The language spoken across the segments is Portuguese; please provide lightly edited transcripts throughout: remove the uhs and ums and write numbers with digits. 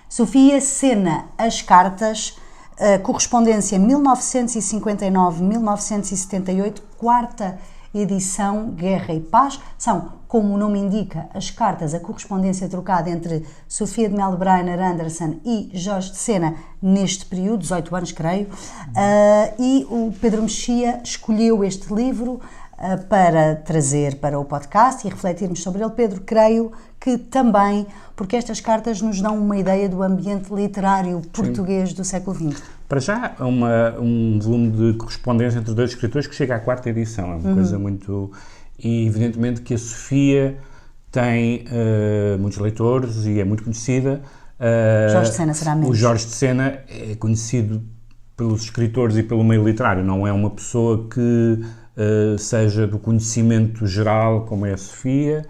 Sofia Sena, As Cartas, correspondência 1959-1978, quarta edição, Guerra e Paz. São, como o nome indica, as cartas, a correspondência trocada entre Sofia de Mel Brainer Anderson e Jorge de Sena neste período, 18 anos, creio, e o Pedro Mexia escolheu este livro para trazer para o podcast e refletirmos sobre ele. Pedro, creio que também, porque estas cartas nos dão uma ideia do ambiente literário português do século XX. Para já, é um volume de correspondência entre dois escritores que chega à quarta edição, é uma coisa muito... E evidentemente que a Sofia tem muitos leitores e é muito conhecida. Jorge de Sena será menos. O Jorge de Sena é conhecido pelos escritores e pelo meio literário, não é uma pessoa que seja do conhecimento geral como é a Sofia,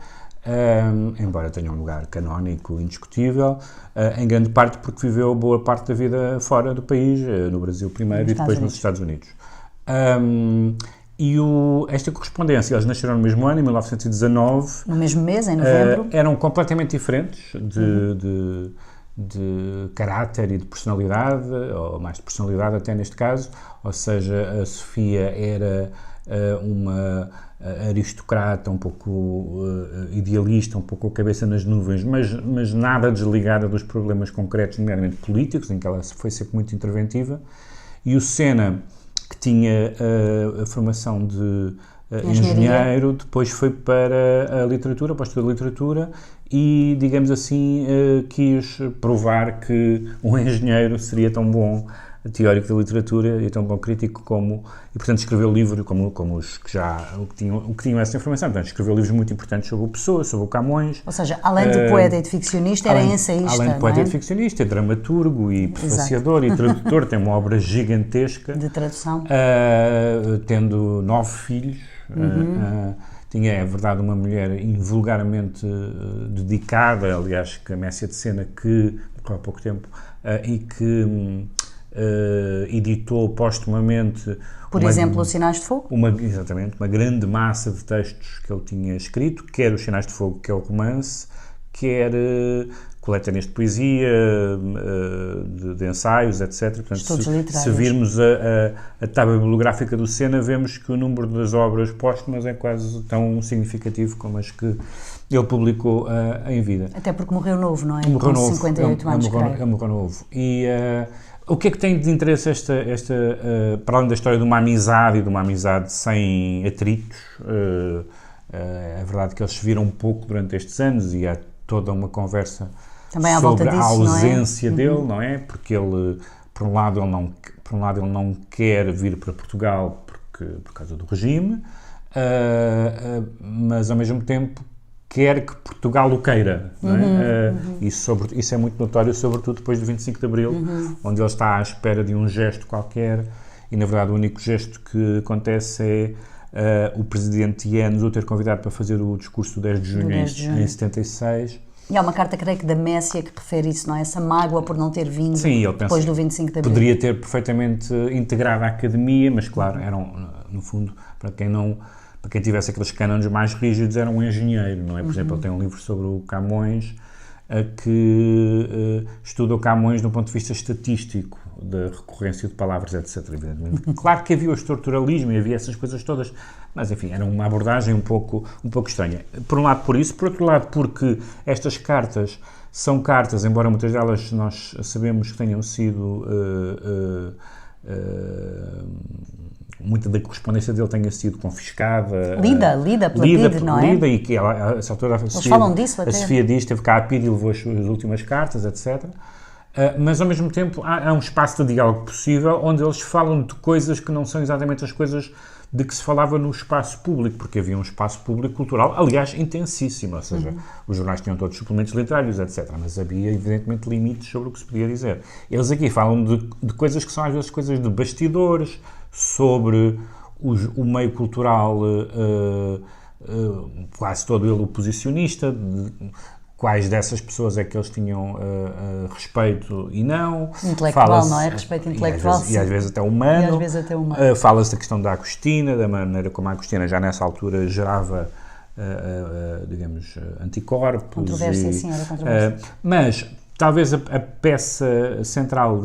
embora tenha um lugar canónico indiscutível, em grande parte porque viveu boa parte da vida fora do país, no Brasil primeiro e depois nos Estados Unidos. Esta correspondência, eles nasceram no mesmo ano, em 1919. No mesmo mês, em novembro. Eram completamente diferentes de caráter e de personalidade, ou mais de personalidade até neste caso, ou seja, a Sofia era uma aristocrata, um pouco idealista, um pouco com a cabeça nas nuvens, mas nada desligada dos problemas concretos, nomeadamente políticos, em que ela foi sempre muito interventiva, e o Sena, que tinha a formação de engenheiro, depois foi para a literatura, para o estudo da literatura, e, digamos assim, quis provar que um engenheiro seria tão bom teórico da literatura e tão bom crítico como... E, portanto, escreveu livros como os que tinham essa informação. Portanto, escreveu livros muito importantes sobre o Pessoa, sobre o Camões. Ou seja, além de poeta e de ficcionista, era ensaísta, além de poeta e de ficcionista, é dramaturgo e prefaciador e tradutor. Tem uma obra gigantesca. De tradução. Tendo 9 filhos. Tinha, é verdade, uma mulher invulgarmente dedicada, aliás, que a Messia de Sena, que morreu há pouco tempo, e que editou postumamente... Por exemplo, Os Sinais de Fogo? Exatamente, uma grande massa de textos que ele tinha escrito, quer Os Sinais de Fogo, que é o romance, quer coletâneas de poesia, de ensaios, etc. Portanto, se virmos a tábua bibliográfica do Sena, vemos que o número das obras póstumas é quase tão significativo como as que ele publicou em vida. Até porque morreu novo, não é? Morreu novo. 58 anos, ele morreu novo. E o que é que tem de interesse para além da história de uma amizade e de uma amizade sem atritos? É verdade que eles se viram um pouco durante estes anos e há toda uma conversa também sobre disso, a ausência não é? dele, não é? Porque ele, por um lado, ele não quer vir para Portugal por causa do regime, mas ao mesmo tempo quer que Portugal o queira, não é? Isso é muito notório, sobretudo depois do 25 de Abril, onde ele está à espera de um gesto qualquer, e na verdade o único gesto que acontece é o presidente Eanes o ter convidado para fazer o discurso do 10 de junho, em 76. E há uma carta, creio que, da Messia que refere isso, não é? Essa mágoa por não ter vindo. Sim, ele depois do 25 de Abril. Poderia ter perfeitamente integrado a academia, mas claro, no fundo, para quem tivesse aqueles cânones mais rígidos, era um engenheiro, não é? Por exemplo, ele tem um livro sobre o Camões, que estuda o Camões do ponto de vista estatístico, da recorrência de palavras, etc. Evidentemente. Claro que havia o estruturalismo e havia essas coisas todas, mas enfim, era uma abordagem um pouco estranha. Por um lado por isso, por outro lado porque estas cartas são cartas, embora muitas delas nós sabemos que tenham sido... muita da correspondência dele tenha sido confiscada. Lida pela PIDE, não é? Lida, e que ela, a essa altura, falam disso até. A Sofia diz, teve cá a PIDE e levou as últimas cartas, etc. Mas, ao mesmo tempo, há um espaço de diálogo possível onde eles falam de coisas que não são exatamente as coisas de que se falava no espaço público, porque havia um espaço público cultural, aliás, intensíssimo, ou seja, os jornais tinham todos suplementos literários, etc., mas havia, evidentemente, limites sobre o que se podia dizer. Eles aqui falam de coisas que são, às vezes, coisas de bastidores, sobre o meio cultural, quase todo ele oposicionista, quais dessas pessoas é que eles tinham respeito e não. Intelectual, não é? Respeito intelectual, e às vezes até humano. E às vezes até humano. Fala-se da questão da Agostina, da maneira como a Agostina já nessa altura gerava, digamos, anticorpos. Controvérsia, sim, era controvérsia. Mas talvez a peça central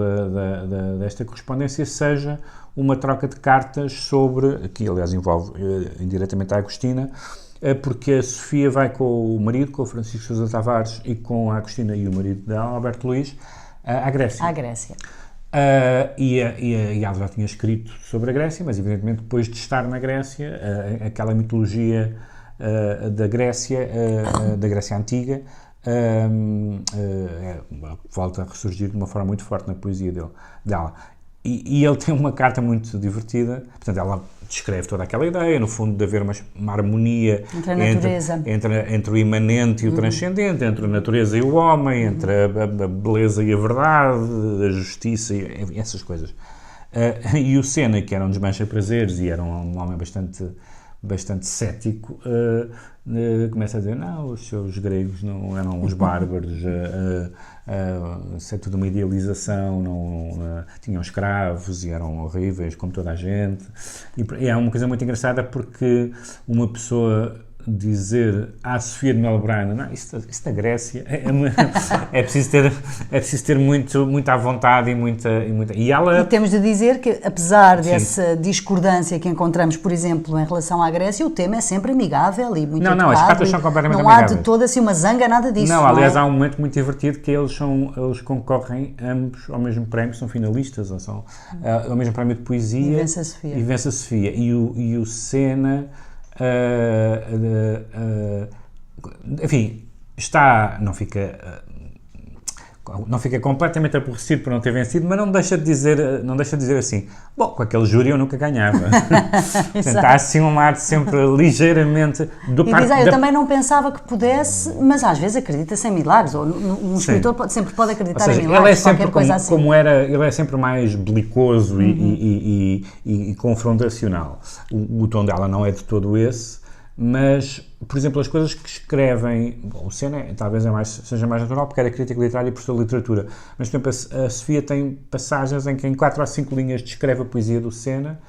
desta correspondência seja uma troca de cartas sobre, que aliás envolve indiretamente a Agostina, porque a Sofia vai com o marido, com o Francisco Sousa Tavares, e com a Agostina e o marido dela, Alberto Luís, à Grécia. À Grécia. E ela já tinha escrito sobre a Grécia, mas evidentemente depois de estar na Grécia, aquela mitologia da Grécia Antiga, volta a ressurgir de uma forma muito forte na poesia dela. E ele tem uma carta muito divertida, portanto ela descreve toda aquela ideia, no fundo, de haver uma harmonia entre a natureza, entre o imanente e o transcendente, entre a natureza e o homem, entre a beleza e a verdade, a justiça e essas coisas. E o Sena, que era um desmancha-prazeres e era um homem bastante cético, começa a dizer, não, os seus gregos não eram os bárbaros, isso é tudo uma idealização, tinham escravos e eram horríveis como toda a gente. E é uma coisa muito engraçada porque uma pessoa dizer à Sofia de Melbrenner, não, isso da Grécia é preciso ter muita vontade e muita... E temos de dizer que, apesar dessa discordância que encontramos, por exemplo, em relação à Grécia, o tema é sempre amigável e muito educado. Não, as cartas são completamente amigáveis. Não há de toda assim uma zanga, nada disso. Não, aliás, há um momento muito divertido que eles concorrem ambos ao mesmo prémio, são finalistas, ou são ao mesmo prémio de poesia. E vence a Sofia. E o Sena... enfim, não fica completamente aborrecido por não ter vencido, mas não deixa de dizer assim, bom, com aquele júri eu nunca ganhava. Portanto, há assim uma arte sempre ligeiramente... eu também não pensava que pudesse, mas às vezes acredita-se em milagres, ou um escritor sempre pode acreditar em milagres, ele é sempre coisa assim. Ele é sempre mais belicoso e confrontacional. O tom dela não é de todo esse, mas, por exemplo, as coisas que escrevem... Bom, o Sena talvez seja mais natural porque era crítico literário e professor de literatura, mas, por exemplo, a Sofia tem passagens em que em 4 ou 5 linhas descreve a poesia do Sena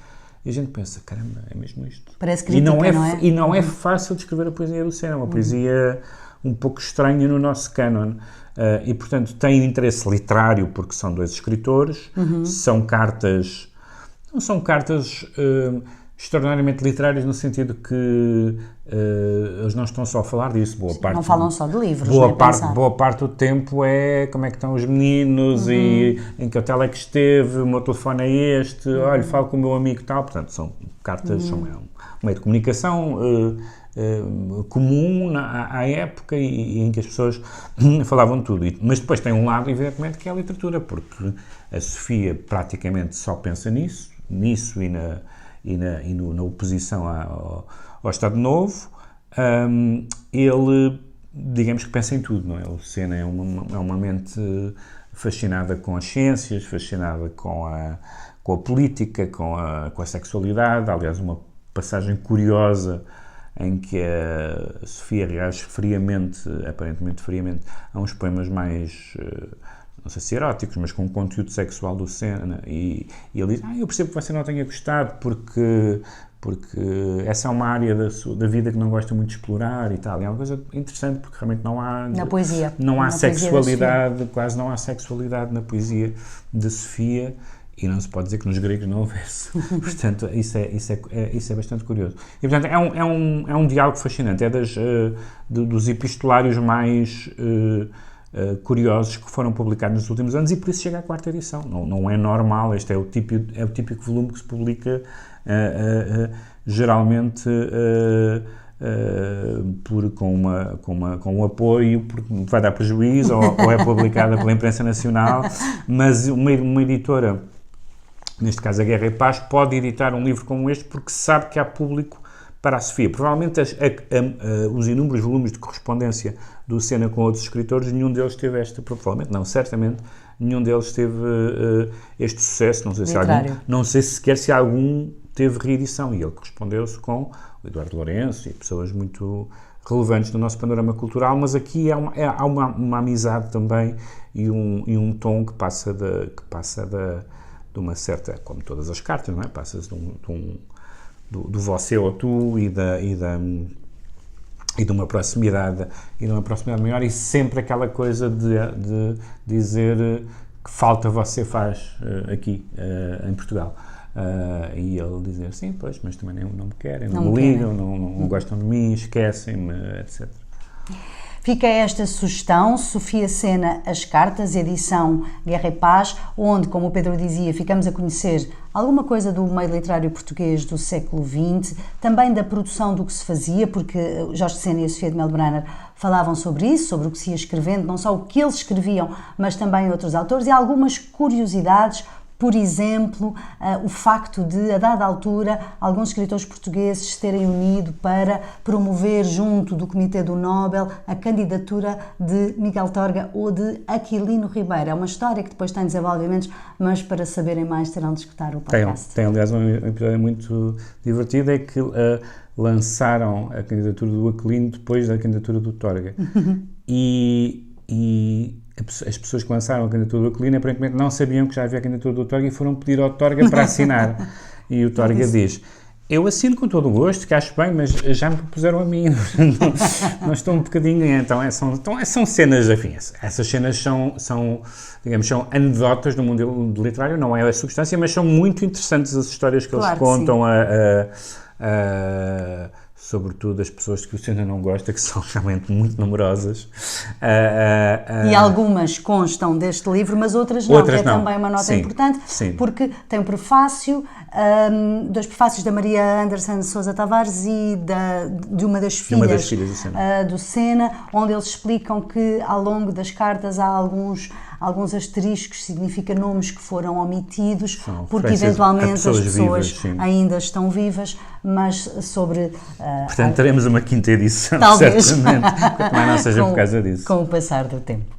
e a gente pensa, caramba, é mesmo isto? Parece crítica, não é? E não é fácil descrever a poesia do Sena, é uma poesia um pouco estranha no nosso cânon. E, portanto, tem interesse literário porque são 2 escritores, são cartas... Não são cartas... extraordinariamente literários no sentido que eles não estão só a falar disso. Não falam só de livros. Boa parte do tempo é como é que estão os meninos e em que hotel é que esteve, o meu telefone é este, olha, falo com o meu amigo e tal. Portanto, são cartas, são um meio de comunicação comum à época e em que as pessoas falavam de tudo. Mas depois tem um lado, evidentemente, que é a literatura, porque a Sofia praticamente só pensa nisso e na oposição ao Estado Novo. Ele, digamos que pensa em tudo, não é? O Sena é uma mente fascinada com as ciências, fascinada com a política, com a sexualidade. Aliás, uma passagem curiosa em que a Sofia reage aparentemente friamente, a uns poemas mais... não sei se eróticos, mas com conteúdo sexual do Sena, e ele diz, eu percebo que você não tenha gostado, porque essa é uma área da vida que não gosta muito de explorar e tal, e é uma coisa interessante, porque realmente não há... Na poesia. Não há sexualidade, quase não há sexualidade na poesia da Sofia, e não se pode dizer que nos gregos não houvesse. Portanto, isso é bastante curioso. E, portanto, é um diálogo fascinante, é dos epistolários mais... curiosos que foram publicados nos últimos anos, e por isso chega à 4ª edição. Não é normal, este é o típico volume que se publica geralmente com um apoio, porque vai dar prejuízo, ou é publicada pela imprensa nacional, mas uma editora, neste caso a Guerra e Paz, pode editar um livro como este porque sabe que há público para a Sofia. Provavelmente os inúmeros volumes de correspondência do Sena com outros escritores, nenhum deles teve certamente nenhum deles teve este sucesso, não sei sequer se algum teve reedição, e ele correspondeu-se com o Eduardo Lourenço e pessoas muito relevantes no nosso panorama cultural, mas aqui há uma amizade também e um tom que passa de uma certa, como todas as cartas, não é? Passa-se do você ou tu e e de uma proximidade maior, e sempre aquela coisa de dizer que falta você faz aqui em Portugal. E ele dizer, sim, pois, mas também não me querem, não me ligam, não gostam de mim, esquecem-me, etc. Fica esta sugestão, Sofia Sena, As Cartas, edição Guerra e Paz, onde, como o Pedro dizia, ficamos a conhecer alguma coisa do meio literário português do século XX, também da produção do que se fazia, porque Jorge Sena e a Sofia de Melbrenner falavam sobre isso, sobre o que se ia escrevendo, não só o que eles escreviam, mas também outros autores, e algumas curiosidades. Por exemplo, o facto de, a dada altura, alguns escritores portugueses se terem unido para promover, junto do Comitê do Nobel, a candidatura de Miguel Torga ou de Aquilino Ribeiro. É uma história que depois tem desenvolvimentos, mas para saberem mais terão de escutar o podcast. Tem aliás, um episódio muito divertido, é que lançaram a candidatura do Aquilino depois da candidatura do Torga. E as pessoas que lançaram a candidatura do Aquilino aparentemente não sabiam que já havia a candidatura do Torga e foram pedir ao Torga para assinar. E o Torga diz, eu assino com todo o gosto, que acho bem, mas já me propuseram a mim, não estou um bocadinho, então são cenas, enfim, essas cenas são anedotas do mundo literário, não é a substância, mas são muito interessantes as histórias que eles contam, sobretudo as pessoas que o Sena não gosta, que são realmente muito numerosas. E algumas constam deste livro, mas outras não, que é também uma nota importante, porque tem um prefácio, dois prefácios da Maria Anderson de Sousa Tavares e de uma das filhas do Sena, onde eles explicam que ao longo das cartas há alguns asteriscos, significa nomes que foram omitidos, porque eventualmente as pessoas vivas, ainda estão vivas, mas sobre... Portanto, teremos uma quinta edição, talvez, certamente, quanto mais não seja por causa disso. Com o passar do tempo.